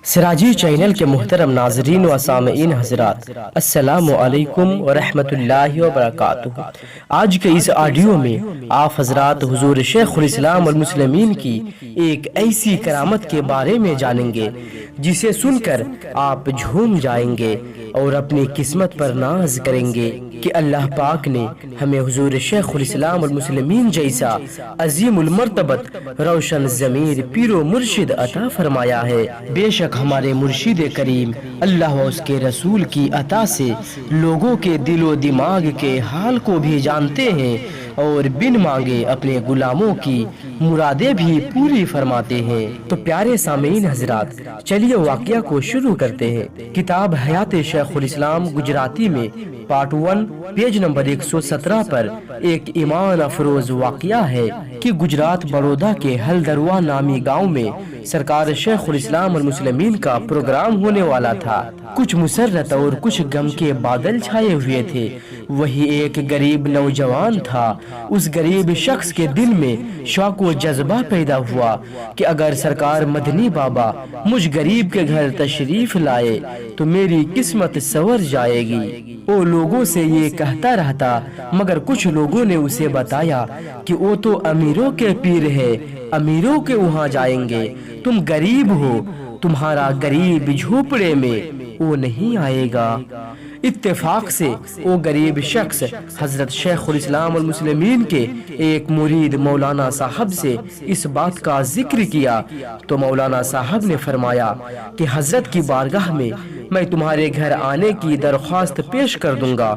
سراجی channel کے محترم ناظرین و سامعین حضرات، السلام علیکم ورحمۃ اللہ وبرکاتہ۔ آج کے اس آڈیو میں آپ حضرات حضور شیخ الاسلام والمسلمین کی ایک ایسی کرامت کے بارے میں جانیں گے جسے سن کر آپ جھوم جائیں گے اور اپنی قسمت پر ناز کریں گے کہ اللہ پاک نے ہمیں حضور شیخ الاسلام والمسلمین جیسا عظیم المرتبت روشن ضمیر پیر و مرشد عطا فرمایا ہے۔ بے شک ہمارے مرشد کریم اللہ و اس کے رسول کی عطا سے لوگوں کے دل و دماغ کے حال کو بھی جانتے ہیں اور بن مانگے اپنے غلاموں کی مرادیں بھی پوری فرماتے ہیں۔ تو پیارے سامعین حضرات، چلیے واقعہ کو شروع کرتے ہیں۔ کتاب حیات شیخ الاسلام گجراتی میں پارٹ 1 پیج نمبر 117 پر ایک ایمان افروز واقعہ ہے کہ گجرات بڑودہ کے ہلدروا نامی گاؤں میں سرکار شیخ الاسلام والمسلمین کا پروگرام ہونے والا تھا۔ کچھ مسرت اور کچھ غم کے بادل چھائے ہوئے تھے۔ وہی ایک غریب نوجوان تھا۔ اس غریب شخص کے دل میں شوق و جذبہ پیدا ہوا کہ اگر سرکار مدنی بابا مجھ غریب کے گھر تشریف لائے تو میری قسمت سنور جائے گی۔ وہ لوگوں سے یہ کہتا رہتا، مگر کچھ لوگوں نے اسے بتایا کہ وہ تو امیروں کے پیر ہے، امیروں کے وہاں جائیں گے، تم غریب ہو، تمہارا غریب جھوپڑے میں وہ نہیں آئے گا۔ اتفاق سے وہ غریب شخص حضرت شیخ الاسلام والمسلمین کے ایک مرید مولانا صاحب سے اس بات کا ذکر کیا تو مولانا صاحب نے فرمایا کہ حضرت کی بارگاہ میں تمہارے گھر آنے کی درخواست پیش کر دوں گا۔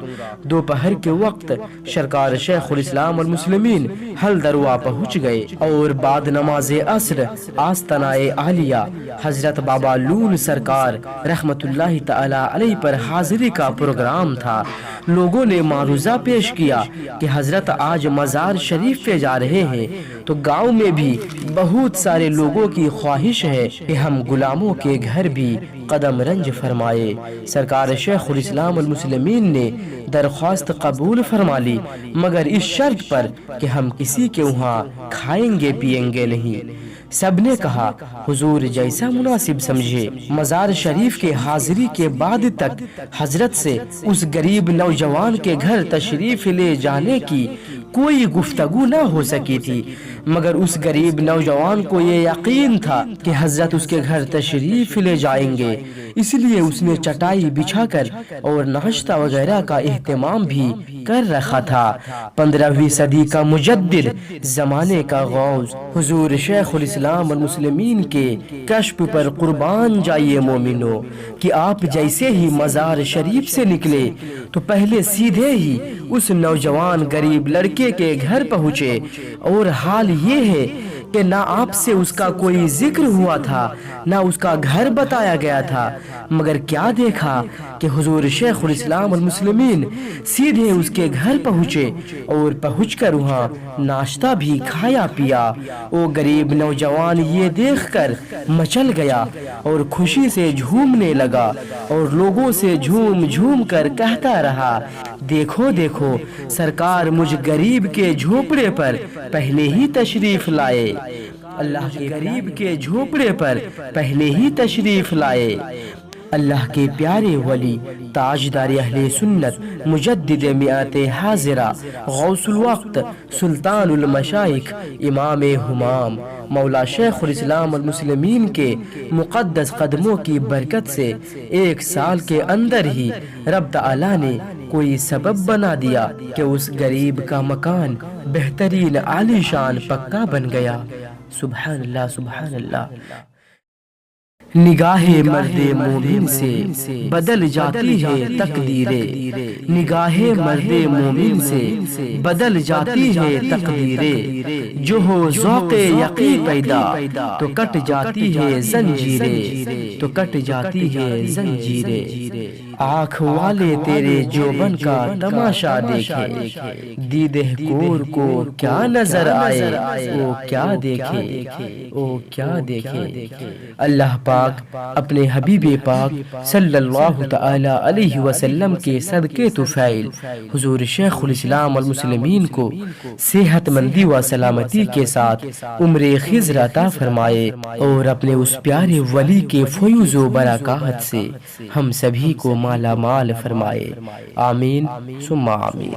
دوپہر کے وقت سرکار شیخ الاسلام والمسلمین ہلدروا پہنچ گئے اور بعد نماز عصر آستانہ عالیہ حضرت بابا لون سرکار رحمت اللہ تعالی علیہ پر حاضری کا پروگرام تھا۔ لوگوں نے معروضہ پیش کیا کہ حضرت آج مزار شریف پہ جا رہے ہیں، تو گاؤں میں بھی بہت سارے لوگوں کی خواہش ہے کہ ہم غلاموں کے گھر بھی قدم رنج فرمائے۔ سرکار شیخ الاسلام والمسلمین نے درخواست قبول فرما لی، مگر اس شرط پر کہ ہم کسی کے وہاں کھائیں گے پیئیں گے نہیں۔ سب نے کہا حضور جیسا مناسب سمجھے۔ مزار شریف کے حاضری کے بعد تک حضرت سے اس غریب نوجوان کے گھر تشریف لے جانے کی کوئی گفتگو نہ ہو سکی تھی، مگر اس غریب نوجوان کو یہ یقین تھا کہ حضرت اس کے گھر تشریف لے جائیں گے، اس لیے اس نے چٹائی بچھا کر اور ناشتہ وغیرہ کا اہتمام بھی کر رکھا تھا۔ 15ویں صدی کا مجدد، زمانے کا غوث حضور شیخ الاسلام والمسلمین کے کشف پر قربان جائیے مومنو کہ آپ جیسے ہی مزار شریف سے نکلے تو پہلے سیدھے ہی اس نوجوان غریب لڑکے کے گھر پہنچے، اور حال یہ ہے کہ نہ آپ سے اس کا کوئی ذکر ہوا تھا، نہ اس کا گھر بتایا گیا تھا، مگر کیا دیکھا کہ حضور شیخ الاسلام والمسلمین سیدھے اس کے گھر پہنچے اور پہنچ کر وہاں ناشتہ بھی کھایا پیا۔ وہ غریب نوجوان یہ دیکھ کر مچل گیا اور خوشی سے جھومنے لگا اور لوگوں سے جھوم جھوم کر کہتا رہا، دیکھو دیکھو سرکار مجھ غریب کے جھوپڑے پر پہلے ہی تشریف لائے، اللہ کے غریب کے جھوپڑے پر پہلے ہی تشریف لائے۔ اللہ کے پیارے ولی تاجدار اہل سنت مجدد میعات حاضرہ غوث الوقت سلطان المشائخ امام ہمام مولا شیخ الاسلام والمسلمین کے مقدس قدموں کی برکت سے 1 سال کے اندر ہی رب تعالی نے کوئی سبب بنا دیا کہ اس غریب کا مکان بہترین عالی شان پکا بن گیا۔ سبحان اللہ سبحان اللہ۔ نگاہ مرد مومن سے بدل جاتی ہے تقدیریں، نگاہ مرد مومن سے بدل جاتی ہے تقدیریں، جو ہو ذوق یقین پیدا تو کٹ جاتی ہے زنجیریں، تو کٹ جاتی ہے زنجیریں۔ آنکھ والے تیرے جوبن کا تماشا دیکھے، دیدہ کور کو کیا نظر آئے، وہ کیا دیکھے، وہ کیا دیکھے۔ اللہ پاک اپنے حبیب پاک صلی اللہ تعالی علیہ وسلم کے صدقے طفیل حضور شیخ الاسلام والمسلمین کو صحت مندی و سلامتی کے ساتھ عمر خضر عطا فرمائے، اور اپنے اس پیارے ولی کے فیوز و برکات سے ہم سبھی کو مالا مال فرمائے، آمین ثم آمین۔